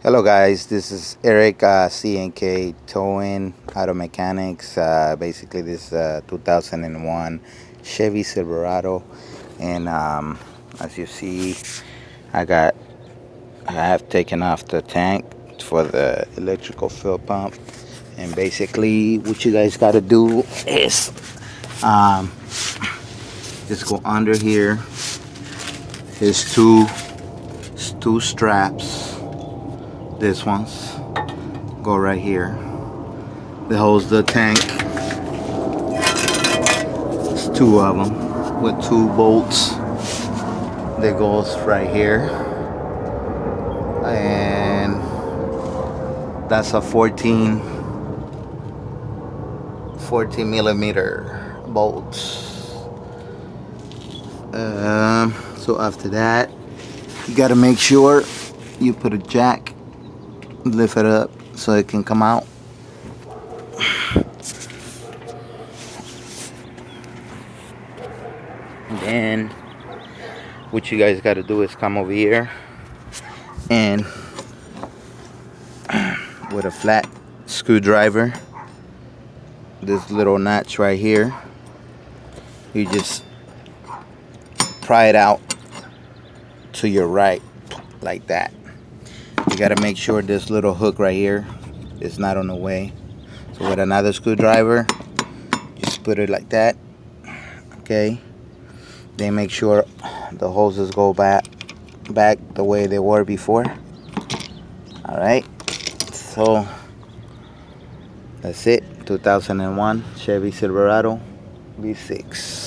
Hello guys, this is Eric, C&K Towing Auto Mechanics. Basically this 2001 Chevy Silverado, and as you see, I have taken off the tank for the electrical fuel pump. And basically what you guys got to do is just go under here. Here's two straps. This one's go right here. That holds the tank. It's two of them with two bolts. That goes right here, and that's a 14 millimeter bolt. So after that, you got to make sure you put a jack, lift it up so it can come out. Then what you guys got to do is come over here and with a flat screwdriver, this little notch right here, you just pry it out to your right like that. You got to make sure this little hook right here is not on the way. So with another screwdriver, just put it like that. Okay, then make sure the hoses go back the way they were before. All right, so that's it. 2001 Chevy Silverado v.6.